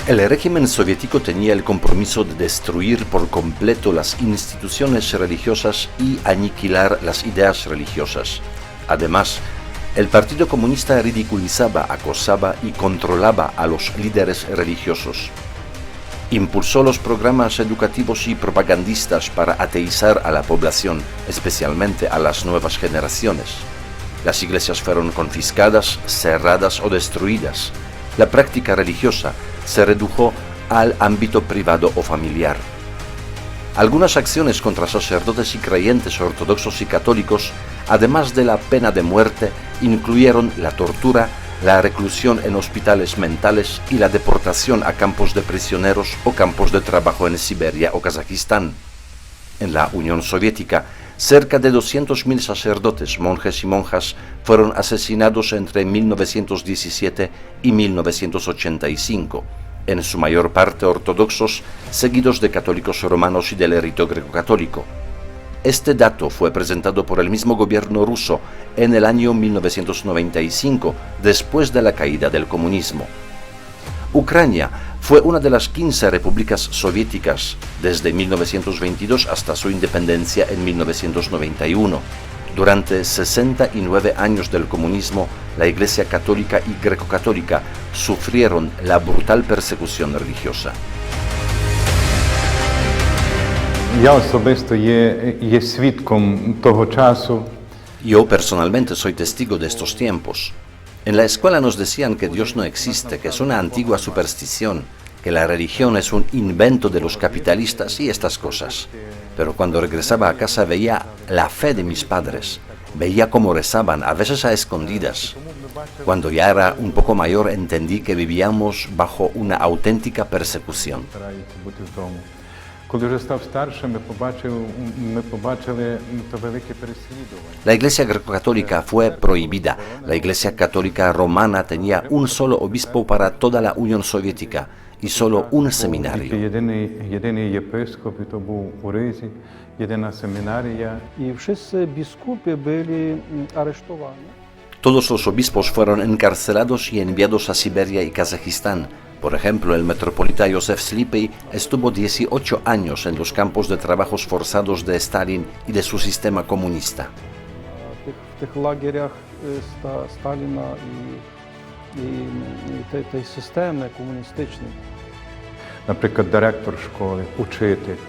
El régimen soviético tenía el compromiso de destruir por completo las instituciones religiosas y aniquilar las ideas religiosas. Además, el Partido Comunista ridiculizaba, acosaba y controlaba a los líderes religiosos. Impulsó los programas educativos y propagandistas para ateizar a la población, especialmente a las nuevas generaciones. Las iglesias fueron confiscadas, cerradas o destruidas. La práctica religiosa se redujo al ámbito privado o familiar. Algunas acciones contra sacerdotes y creyentes ortodoxos y católicos, además de la pena de muerte, incluyeron la tortura, la reclusión en hospitales mentales y la deportación a campos de prisioneros o campos de trabajo en Siberia o Kazajistán. En la Unión Soviética, cerca de 200.000 sacerdotes, monjes y monjas fueron asesinados entre 1917 y 1985, en su mayor parte ortodoxos, seguidos de católicos romanos y del rito greco-católico. Este dato fue presentado por el mismo gobierno ruso en el año 1995, después de la caída del comunismo. Ucrania fue una de las 15 repúblicas soviéticas desde 1922 hasta su independencia en 1991. Durante 69 años del comunismo, la Iglesia católica y greco-católica sufrieron la brutal persecución religiosa. Я особисто є свідком того часу. Yo personalmente soy testigo de estos tiempos. En la escuela nos decían que Dios no existe, que es una antigua superstición, que la religión es un invento de los capitalistas y estas cosas. Pero cuando regresaba a casa veía la fe de mis padres, veía cómo rezaban, a veces a escondidas. Cuando ya era un poco mayor entendí que vivíamos bajo una auténtica persecución. La Iglesia greco-católica fue prohibida. La Iglesia católica romana tenía un solo obispo para toda la Unión Soviética y solo un seminario. Todos los obispos fueron encarcelados y enviados a Siberia y Kazajistán. Por ejemplo, el metropolita Josef Slipy estuvo 18 años en los campos de trabajos forzados de Stalin y de su sistema comunista.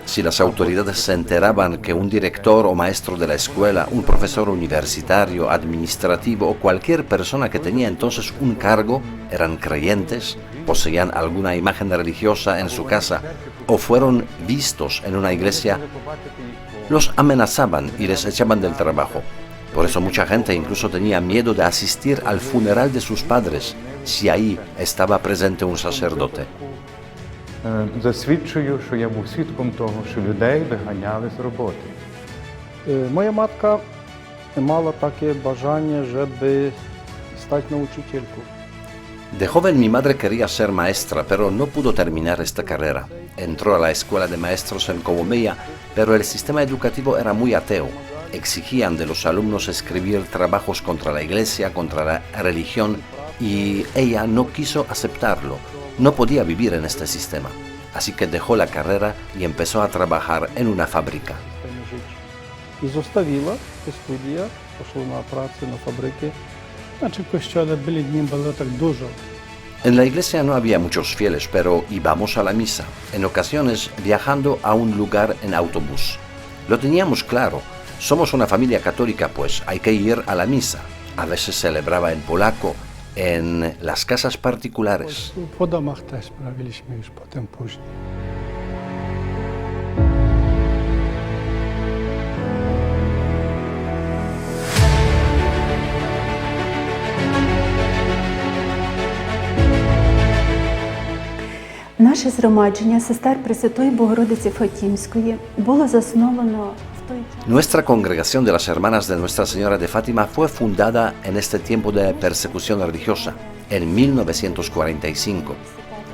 Si las autoridades se enteraban que un director o maestro de la escuela, un profesor universitario, administrativo o cualquier persona que tenía entonces un cargo eran creyentes, poseían alguna imagen religiosa en su casa o fueron vistos en una iglesia, los amenazaban y les echaban del trabajo. Por eso mucha gente incluso tenía miedo de asistir al funeral de sus padres si ahí estaba presente un sacerdote. Засвідчую, що я був свідком того, що людей виганяли з роботи. Моя матка мала таке бажання, щоб стати на учительку. De joven mi madre quería ser maestra, pero no pudo terminar esta carrera. Entró a la escuela de maestros en Colomea, pero el sistema educativo era muy ateo. Exigían de los alumnos escribir trabajos contra la iglesia, contra la religión, y ella no quiso aceptarlo. No podía vivir en este sistema, así que dejó la carrera y empezó a trabajar en una fábrica. І зоставила студія, пішла на працю на фабрики. Значить, в костьолі були дні було так дуже. En la iglesia no había muchos fieles, pero íbamos a la misa, en ocasiones viajando a un lugar en autobús. Lo teníamos claro, somos una familia católica, pues hay que ir a la misa. A veces celebraba en polaco, en las casas particulares. По домах теж справилися ми ж потім później. Наше згромадження сестер Пресвятої Богородиці Фатімської було засновано в той час. Nuestra congregación de las hermanas de Nuestra Señora de Fátima fue fundada en este tiempo de persecución religiosa, en 1945.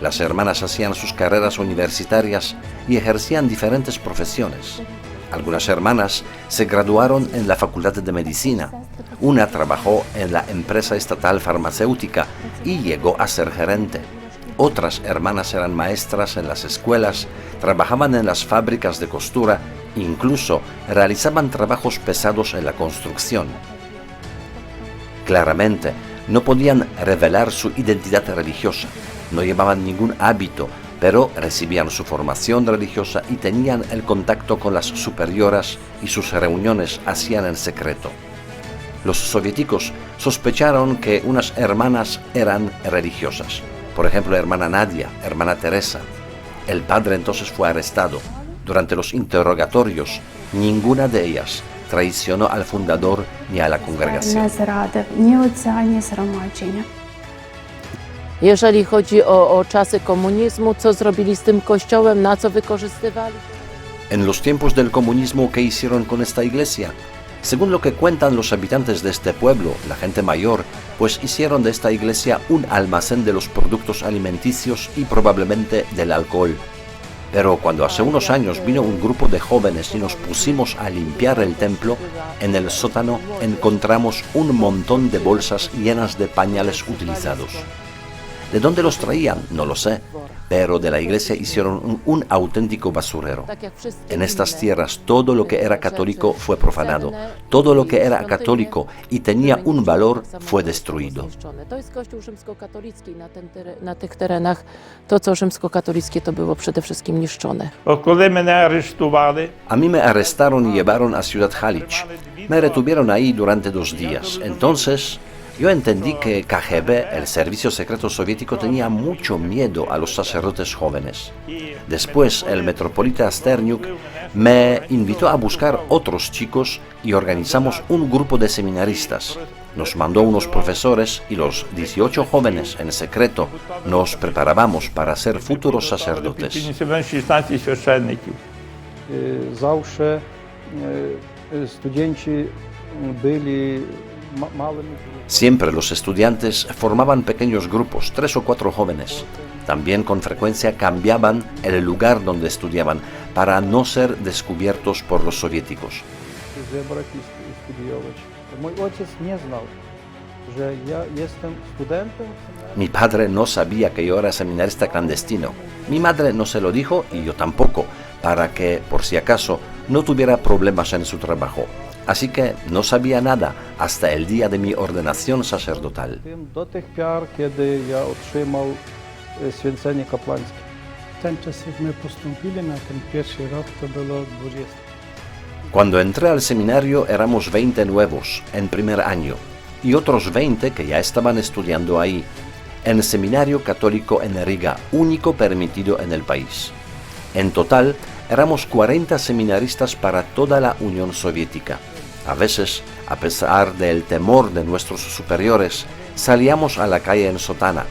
Las hermanas hacían sus carreras universitarias y ejercían diferentes profesiones. Algunas hermanas se graduaron en la Facultad de Medicina, una trabajó en la empresa estatal farmacéutica y llegó a ser gerente. otras hermanas eran maestras en las escuelas, trabajaban en las fábricas de costura, incluso realizaban trabajos pesados en la construcción. Claramente, no podían revelar su identidad religiosa, no llevaban ningún hábito, pero recibían su formación religiosa y tenían el contacto con las superioras y sus reuniones hacían en secreto. Los soviéticos sospecharon que unas hermanas eran religiosas, por ejemplo, hermana Nadia, hermana Teresa. El padre entonces fue arrestado. Durante los interrogatorios, ninguna de ellas traicionó al fundador ni a la congregación. Не зрадив ні отця, ні згромадження. Jeżeli chodzi o czasy komunizmu, co zrobili z tym kościołem, na co wykorzystywali? En los tiempos del comunismo, ¿qué hicieron con esta iglesia? Según lo que cuentan los habitantes de este pueblo, la gente mayor, pues hicieron de esta iglesia un almacén de los productos alimenticios y probablemente del alcohol. Pero cuando hace unos años vino un grupo de jóvenes y nos pusimos a limpiar el templo, en el sótano encontramos un montón de bolsas llenas de pañales utilizados. ¿De dónde los traían? No lo sé, pero de la iglesia hicieron un auténtico basurero. En estas tierras todo lo que era católico fue profanado, todo lo que era católico y tenía un valor fue destruido. To jest Kościół rzymskokatolicki na tych terenach. To, co rzymskokatolickie, to było przede wszystkim niszczone. Коли мене арештували, A mí me arrestaron y llevaron a Ciudad Haliç. Me retuvieron ahí durante 2 días. Entonces, yo entendí que KGB, el servicio secreto soviético, tenía mucho miedo a los sacerdotes jóvenes. Después, el metropolita Sterniuk me invitó a buscar otros chicos y organizamos un grupo de seminaristas. Nos mandó unos profesores y los 18 jóvenes en secreto nos preparábamos para ser futuros sacerdotes. 16 священників. Zawsze studenci byli małymi. Siempre los estudiantes formaban pequeños grupos, 3 o 4 jóvenes. También con frecuencia cambiaban el lugar donde estudiaban para no ser descubiertos por los soviéticos. Zebrać i studiować. Mój ojciec nie znał, że ja jestem studentem. Mi padre no sabía que yo era seminarista clandestino. Mi madre no se lo dijo y yo tampoco, para que, por si acaso, no tuviera problemas en su trabajo. Así que no sabía nada hasta el día de mi ordenación sacerdotal. Do tych piar, kiedy ja otrzymał święcenie kapłańskie. Ten czas, jak my postąpili na ten pierwszy rok, to było 20. Cuando entré al seminario éramos 20 nuevos en primer año y otros 20 que ya estaban estudiando ahí, en el seminario católico en Riga, único permitido en el país. En total, éramos 40 seminaristas para toda la Unión Soviética. A veces, a pesar del temor de nuestros superiores, salíamos a la calle en sotana.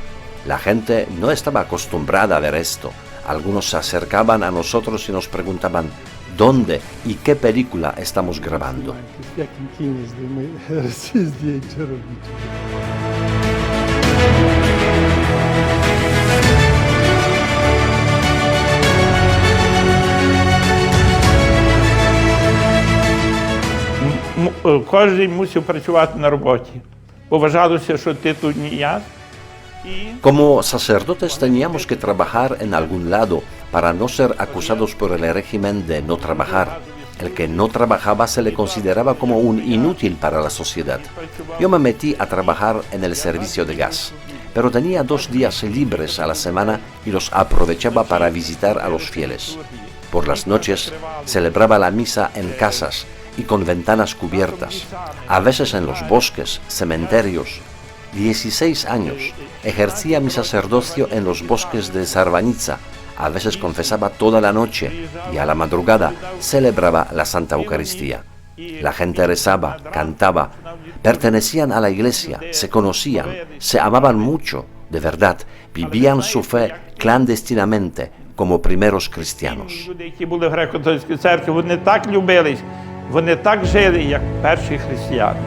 La gente no estaba acostumbrada a ver esto. Algunos se acercaban a nosotros y nos preguntaban dónde y qué película estamos grabando. W jakim kinie zdjęcia robić. Кожен мусив працювати на роботі. Вважалося, що ти тут ніяк. Como sacerdotes teníamos que trabajar en algún lado para no ser acusados por el régimen de no trabajar. El que no trabajaba se le consideraba como un inútil para la sociedad. Yo me metí a trabajar en el servicio de gas, pero tenía 2 días libres a la semana y los aprovechaba para visitar a los fieles. Por las noches celebraba la misa en casas y con ventanas cubiertas, a veces en los bosques, cementerios. 16 años ejercía mi sacerdocio en los bosques de Sarvanica. A veces confesaba toda la noche y a la madrugada celebraba la Santa Eucaristía. La gente rezaba, cantaba, pertenecían a la iglesia, se conocían, se amaban mucho, de verdad, vivían su fe clandestinamente como primeros cristianos. Люди, які були в греко-католицькій церкві, вони так любились, вони так жили, як перші християни.